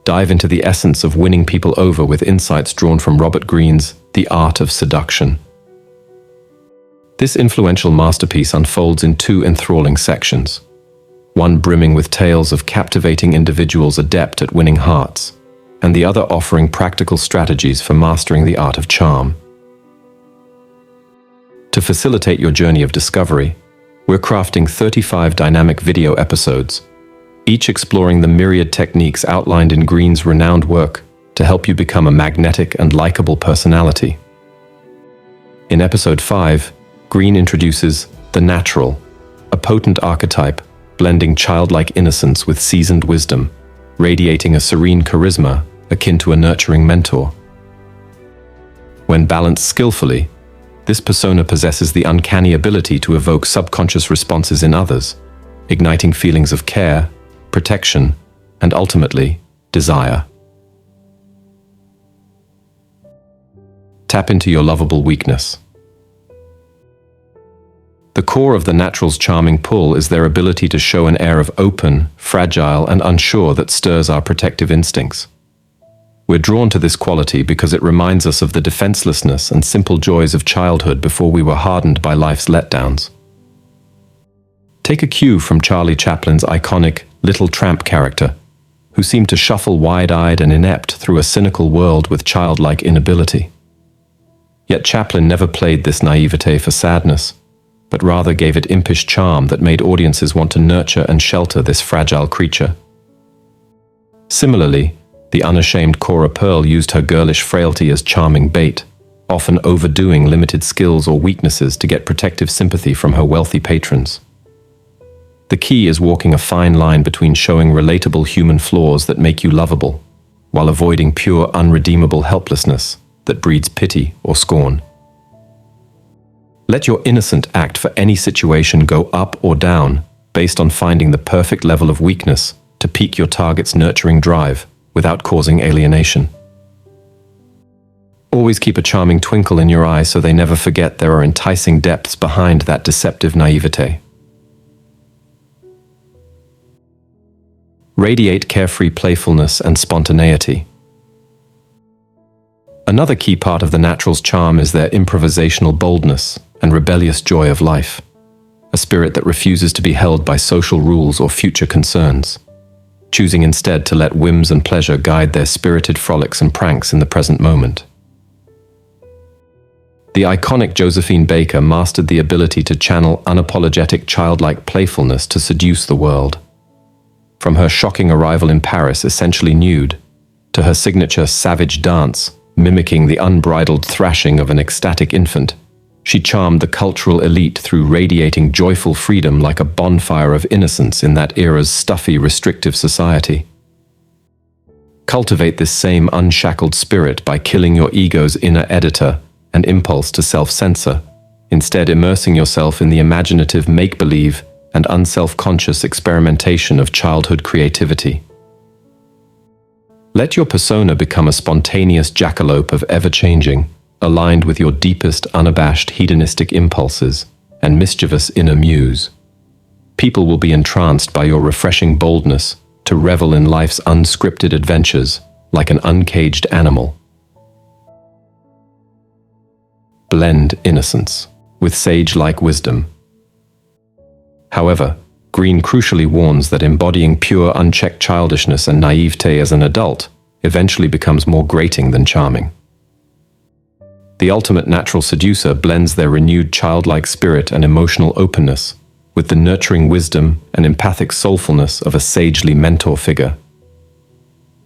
dive into the essence of winning people over with insights drawn from Robert Greene's The Art of Seduction. This influential masterpiece unfolds in two enthralling sections, one brimming with tales of captivating individuals adept at winning hearts, and the other offering practical strategies for mastering the art of charm. To facilitate your journey of discovery, we're crafting 35 dynamic video episodes, each exploring the myriad techniques outlined in Greene's renowned work to help you become a magnetic and likable personality. In Episode 5, Greene introduces the natural, a potent archetype blending childlike innocence with seasoned wisdom, radiating a serene charisma akin to a nurturing mentor. When balanced skillfully, this persona possesses the uncanny ability to evoke subconscious responses in others, igniting feelings of care, protection, and ultimately, desire. Tap into your lovable weakness. The core of the natural's charming pull is their ability to show an air of open, fragile, and unsure that stirs our protective instincts. We're drawn to this quality because it reminds us of the defenselessness and simple joys of childhood before we were hardened by life's letdowns. Take a cue from Charlie Chaplin's iconic Little Tramp character, who seemed to shuffle wide-eyed and inept through a cynical world with childlike inability. Yet Chaplin never played this naivete for sadness, but rather gave it impish charm that made audiences want to nurture and shelter this fragile creature. Similarly, the unashamed Cora Pearl used her girlish frailty as charming bait, often overdoing limited skills or weaknesses to get protective sympathy from her wealthy patrons. The key is walking a fine line between showing relatable human flaws that make you lovable, while avoiding pure, unredeemable helplessness that breeds pity or scorn. Let your innocent act for any situation go up or down based on finding the perfect level of weakness to pique your target's nurturing drive without causing alienation. Always keep a charming twinkle in your eye so they never forget there are enticing depths behind that deceptive naivete. Radiate carefree playfulness and spontaneity. Another key part of the natural's charm is their improvisational boldness and rebellious joy of life, a spirit that refuses to be held by social rules or future concerns, choosing instead to let whims and pleasure guide their spirited frolics and pranks in the present moment. The iconic Josephine Baker mastered the ability to channel unapologetic childlike playfulness to seduce the world. From her shocking arrival in Paris essentially nude, to her signature savage dance, mimicking the unbridled thrashing of an ecstatic infant, she charmed the cultural elite through radiating joyful freedom like a bonfire of innocence in that era's stuffy, restrictive society. Cultivate this same unshackled spirit by killing your ego's inner editor and impulse to self-censor, instead immersing yourself in the imaginative make-believe and unself-conscious experimentation of childhood creativity. Let your persona become a spontaneous jackalope of ever-changing, aligned with your deepest, unabashed hedonistic impulses and mischievous inner muse. People will be entranced by your refreshing boldness to revel in life's unscripted adventures like an uncaged animal. Blend innocence with Sagelike wisdom. However, Greene crucially warns that embodying pure, unchecked childishness and naivete as an adult eventually becomes more grating than charming. The ultimate natural seducer blends their renewed childlike spirit and emotional openness with the nurturing wisdom and empathic soulfulness of a sagely mentor figure.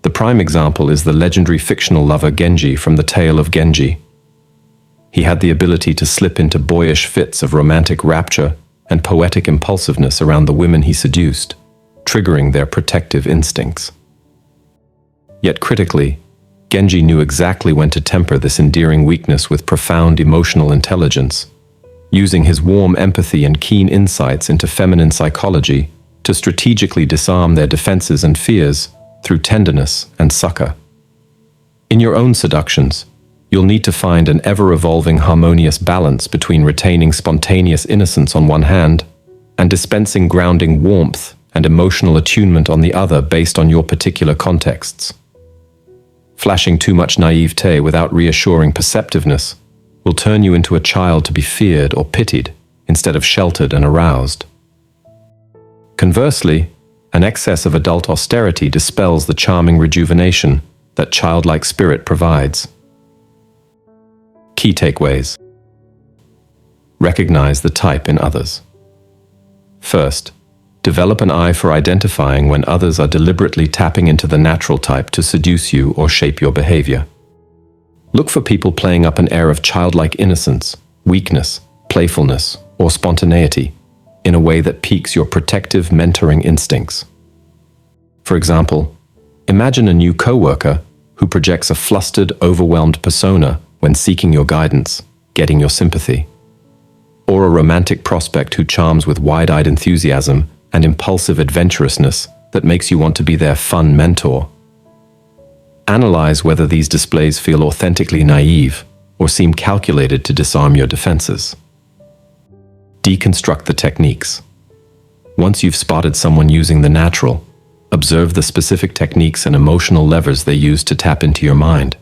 The prime example is the legendary fictional lover Genji from the tale of Genji. He had the ability to slip into boyish fits of romantic rapture and poetic impulsiveness around the women he seduced, triggering their protective instincts. Yet critically, Genji knew exactly when to temper this endearing weakness with profound emotional intelligence, using his warm empathy and keen insights into feminine psychology to strategically disarm their defenses and fears through tenderness and succor. In your own seductions, you'll need to find an ever-evolving harmonious balance between retaining spontaneous innocence on one hand and dispensing grounding warmth and emotional attunement on the other based on your particular contexts. Flashing too much naivete without reassuring perceptiveness will turn you into a child to be feared or pitied instead of sheltered and aroused. Conversely, an excess of adult austerity dispels the charming rejuvenation that childlike spirit provides. Key takeaways. Recognize the type in others. First, develop an eye for identifying when others are deliberately tapping into the natural type to seduce you or shape your behavior. Look for people playing up an air of childlike innocence, weakness, playfulness, or spontaneity in a way that piques your protective, mentoring instincts. For example, imagine a new coworker who projects a flustered, overwhelmed persona when seeking your guidance, getting your sympathy. Or a romantic prospect who charms with wide-eyed enthusiasm and impulsive adventurousness that makes you want to be their fun mentor. Analyze whether these displays feel authentically naive or seem calculated to disarm your defenses. Deconstruct the techniques. Once you've spotted someone using the natural, observe the specific techniques and emotional levers they use to tap into your mind.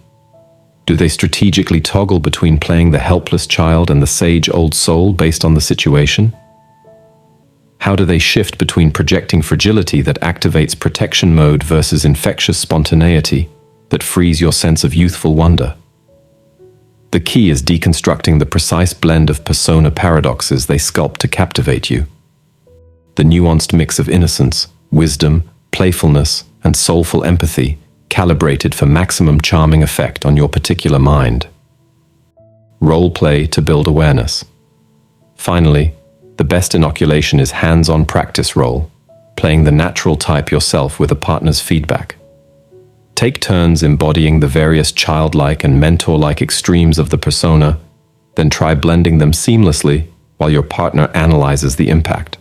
Do they strategically toggle between playing the helpless child and the sage old soul based on the situation? How do they shift between projecting fragility that activates protection mode versus infectious spontaneity that frees your sense of youthful wonder? The key is deconstructing the precise blend of persona paradoxes they sculpt to captivate you. The nuanced mix of innocence, wisdom, playfulness, and soulful empathy, calibrated for maximum charming effect on your particular mind. Role play to build awareness. Finally, the best inoculation is hands-on practice role, playing the natural type yourself with a partner's feedback. Take turns embodying the various childlike and mentor-like extremes of the persona, then try blending them seamlessly while your partner analyzes the impact.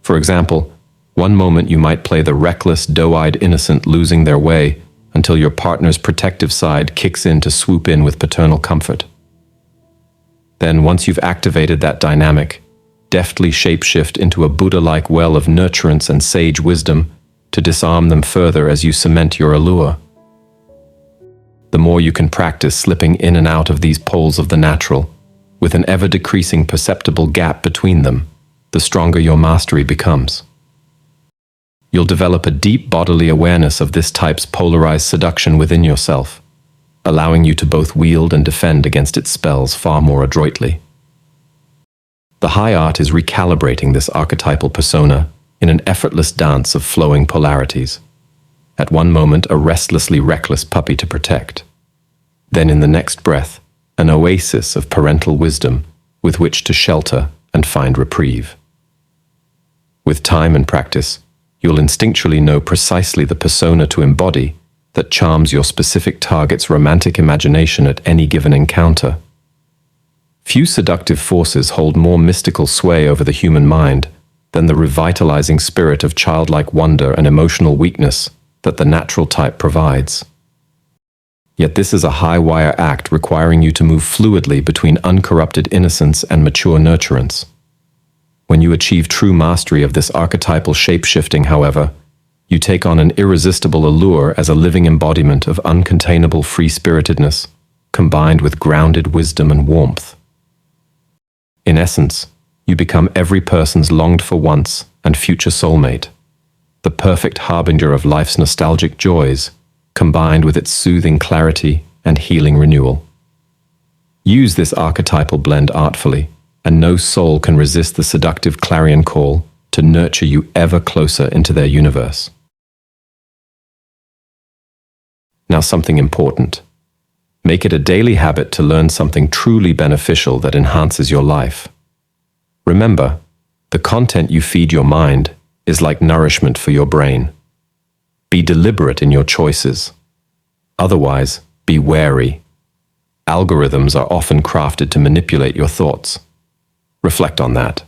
For example, one moment you might play the reckless, doe-eyed innocent losing their way until your partner's protective side kicks in to swoop in with paternal comfort. Then, once you've activated that dynamic, deftly shapeshift into a Buddha-like well of nurturance and sage wisdom to disarm them further as you cement your allure. The more you can practice slipping in and out of these poles of the natural, with an ever-decreasing perceptible gap between them, the stronger your mastery becomes. You'll develop a deep bodily awareness of this type's polarized seduction within yourself, allowing you to both wield and defend against its spells far more adroitly. The high art is recalibrating this archetypal persona in an effortless dance of flowing polarities. At one moment, a restlessly reckless puppy to protect. Then in the next breath, an oasis of parental wisdom with which to shelter and find reprieve. With time and practice, you'll instinctually know precisely the persona to embody that charms your specific target's romantic imagination at any given encounter. Few seductive forces hold more mystical sway over the human mind than the revitalizing spirit of childlike wonder and emotional weakness that the natural type provides. Yet this is a high-wire act requiring you to move fluidly between uncorrupted innocence and mature nurturance. When you achieve true mastery of this archetypal shape-shifting, however, you take on an irresistible allure as a living embodiment of uncontainable free-spiritedness, combined with grounded wisdom and warmth. In essence, you become every person's longed-for once and future soulmate, the perfect harbinger of life's nostalgic joys, combined with its soothing clarity and healing renewal. Use this archetypal blend artfully, and no soul can resist the seductive clarion call to nurture you ever closer into their universe. Now, something important. Make it a daily habit to learn something truly beneficial that enhances your life. Remember, the content you feed your mind is like nourishment for your brain. Be deliberate in your choices. Otherwise, be wary. Algorithms are often crafted to manipulate your thoughts. Reflect on that.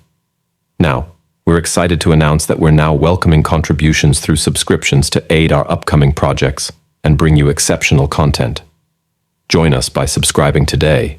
Now, we're excited to announce that we're now welcoming contributions through subscriptions to aid our upcoming projects and bring you exceptional content. Join us by subscribing today.